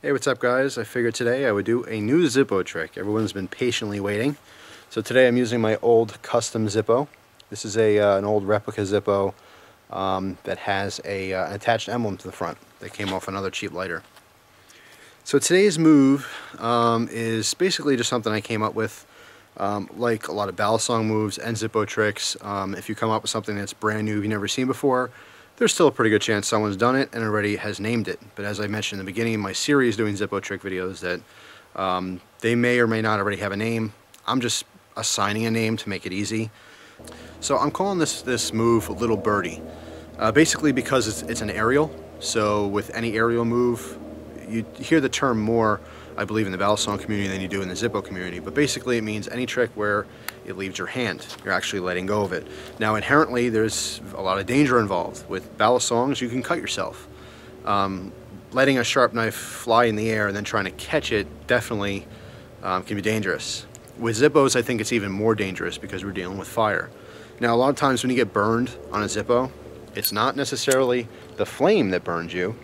Hey, what's up guys? I figured today I would do a new Zippo trick. Everyone's been patiently waiting. So today I'm using my old custom Zippo. This is an old replica Zippo that has an attached emblem to the front that came off another cheap lighter. So today's move is basically just something I came up with. Like a lot of ballast song moves and Zippo tricks, if you come up with something that's brand new you've never seen before, there's still a pretty good chance someone's done it and already has named it. But as I mentioned in the beginning of my series doing Zippo trick videos, that they may or may not already have a name. I'm just assigning a name to make it easy. So I'm calling this move Little Birdie, basically because it's an aerial. So with any aerial move, you hear the term more, I believe, in the ballast song community than you do in the Zippo community. But basically it means any trick where it leaves your hand. You're actually letting go of it. Now inherently there's a lot of danger involved. With ballast songs you can cut yourself. Letting a sharp knife fly in the air and then trying to catch it definitely can be dangerous. With Zippos I think it's even more dangerous because we're dealing with fire. Now a lot of times when you get burned on a Zippo, it's not necessarily the flame that burns you,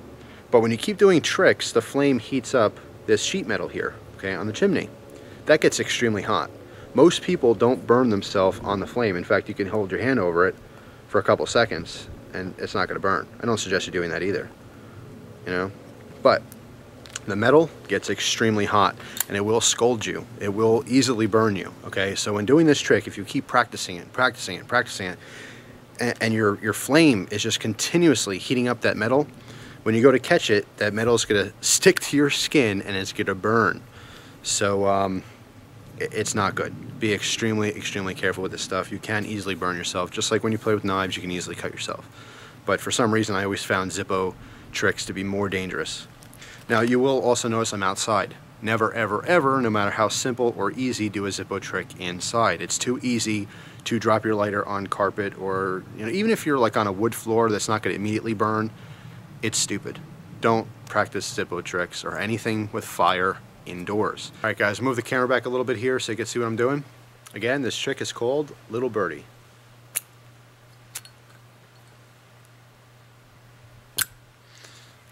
but when you keep doing tricks, the flame heats up this sheet metal here, okay, on the chimney. That gets extremely hot. Most people don't burn themselves on the flame. In fact, you can hold your hand over it for a couple seconds and it's not going to burn. I don't suggest you doing that either, you know. But the metal gets extremely hot and it will scald you. It will easily burn you, okay? So when doing this trick, if you keep practicing it, and your flame is just continuously heating up that metal, when you go to catch it, that metal is going to stick to your skin and it's going to burn. So it's not good. Be extremely careful with this stuff. You can easily burn yourself. Just like when you play with knives, you can easily cut yourself. But for some reason, I always found Zippo tricks to be more dangerous. Now, you will also notice I'm outside. Never, ever, ever, no matter how simple or easy, do a Zippo trick inside. It's too easy to drop your lighter on carpet, or even if you're like on a wood floor that's not going to immediately burn. It's stupid. Don't practice Zippo tricks or anything with fire indoors. Alright guys, move the camera back a little bit here so you can see what I'm doing. Again, this trick is called Little Birdie.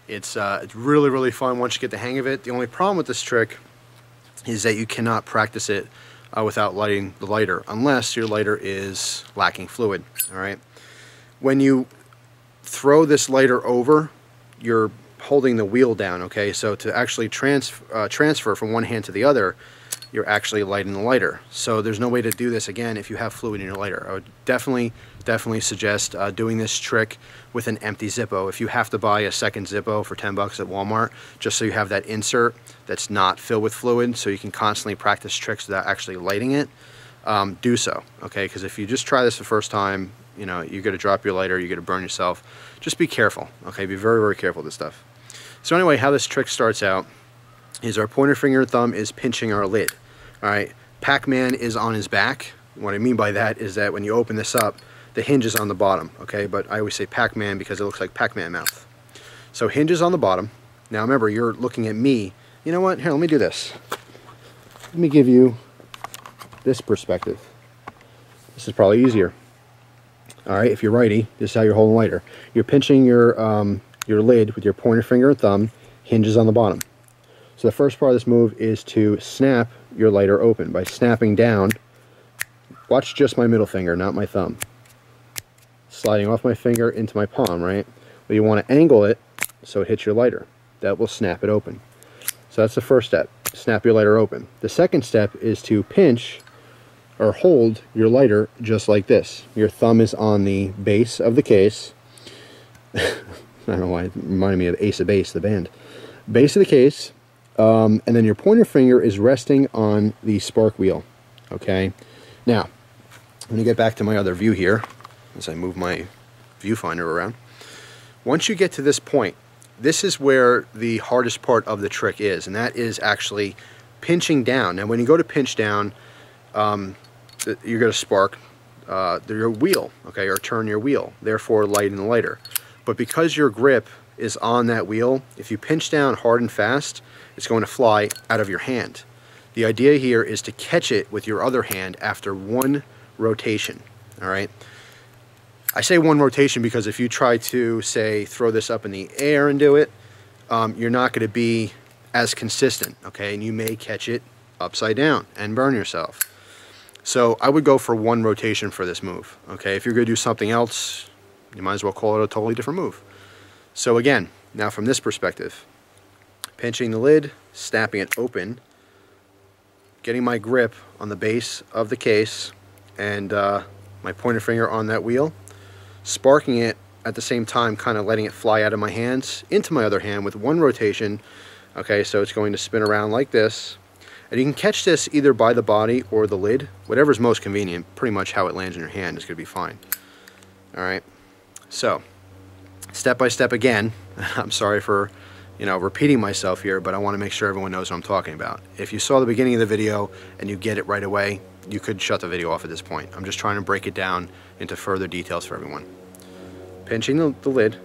It's really fun once you get the hang of it. The only problem with this trick is that you cannot practice it without lighting the lighter, unless your lighter is lacking fluid. Alright? When you throw this lighter over, you're holding the wheel down, okay? So to actually transfer from one hand to the other, you're actually lighting the lighter. So there's no way to do this again if you have fluid in your lighter. I would definitely suggest doing this trick with an empty Zippo. If you have to buy a second Zippo for 10 bucks at Walmart, just so you have that insert that's not filled with fluid, so you can constantly practice tricks without actually lighting it, do so, okay? Because if you just try this the first time, you're going to drop your lighter, you're going to burn yourself. Just be careful, okay? Be very careful with this stuff. So anyway, how this trick starts out is our pointer finger and thumb is pinching our lid. All right, Pac-Man is on his back. What I mean by that is that when you open this up, the hinge is on the bottom, okay? But I always say Pac-Man because it looks like Pac-Man mouth. So hinge is on the bottom. Now remember, you're looking at me. You know what? Here, let me do this. Let me give you this perspective. This is probably easier. All right, if you're righty, this is how you're holding the lighter. You're pinching your lid with your pointer finger and thumb, hinges on the bottom. So the first part of this move is to snap your lighter open by snapping down. Watch just my middle finger, not my thumb. Sliding off my finger into my palm, right? But you want to angle it so it hits your lighter. That will snap it open. So that's the first step, snap your lighter open. The second step is to pinch or hold your lighter just like this. Your thumb is on the base of the case. I don't know why it reminded me of Ace of Base, the band. Base of the case, and then your pointer finger is resting on the spark wheel. Okay. Now, I'm going to get back to my other view here as I move my viewfinder around. Once you get to this point, this is where the hardest part of the trick is, and that is actually pinching down. Now, when you go to pinch down, you're going to spark your wheel, okay, or turn your wheel, therefore lighting the lighter. But because your grip is on that wheel, if you pinch down hard and fast, it's going to fly out of your hand. The idea here is to catch it with your other hand after one rotation, all right? I say one rotation because if you try to, say, throw this up in the air and do it, you're not going to be as consistent, okay? And you may catch it upside down and burn yourself. So I would go for one rotation for this move, okay? If you're going to do something else, you might as well call it a totally different move. So again, now from this perspective, pinching the lid, snapping it open, getting my grip on the base of the case, and my pointer finger on that wheel, sparking it at the same time, kind of letting it fly out of my hands into my other hand with one rotation. Okay, so it's going to spin around like this. And you can catch this either by the body or the lid, whatever's most convenient. Pretty much how it lands in your hand is going to be fine. Alright, so step by step again. I'm sorry for, you know, repeating myself here, but I want to make sure everyone knows what I'm talking about. If you saw the beginning of the video and you get it right away, you could shut the video off at this point. I'm just trying to break it down into further details for everyone. Pinching the lid,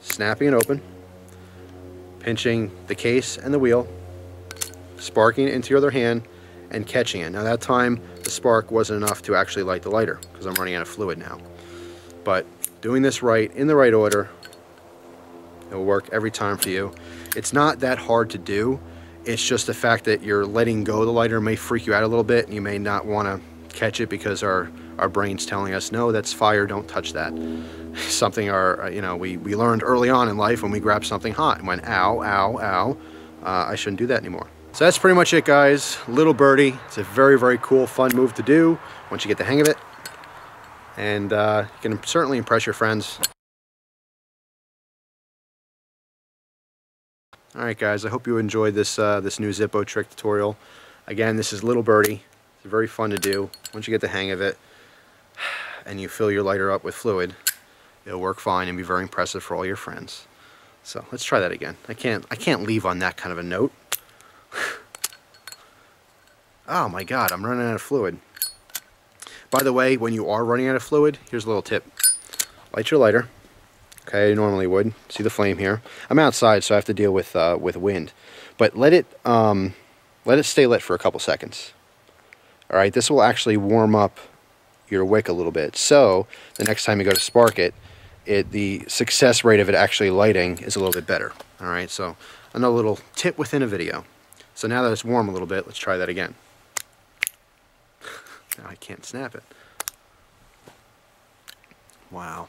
snapping it open, pinching the case and the wheel, sparking it into your other hand, and catching it. Now that time the spark wasn't enough to actually light the lighter because I'm running out of fluid now. But doing this right, in the right order, it'll work every time for you. It's not that hard to do. It's just the fact that you're letting go of the lighter may freak you out a little bit, and you may not want to catch it because our brain's telling us, no, that's fire, don't touch that. Something we learned early on in life when we grabbed something hot and went, ow, ow, ow, I shouldn't do that anymore. So that's pretty much it, guys. Little Birdie. It's a very, very cool, fun move to do once you get the hang of it. And you can certainly impress your friends. Alright guys, I hope you enjoyed this this new Zippo trick tutorial. Again, this is Little Birdie. It's very fun to do. Once you get the hang of it and you fill your lighter up with fluid, it'll work fine and be very impressive for all your friends. So let's try that again. I can't leave on that kind of a note. Oh my god, I'm running out of fluid. By the way, when you are running out of fluid, here's a little tip. Light your lighter. Okay, I normally would. See the flame here. I'm outside, so I have to deal with wind. But let it stay lit for a couple seconds. All right, this will actually warm up your wick a little bit. So the next time you go to spark it, the success rate of it actually lighting is a little bit better. All right, so another little tip within a video. So now that it's warm a little bit, let's try that again. Now I can't snap it. Wow.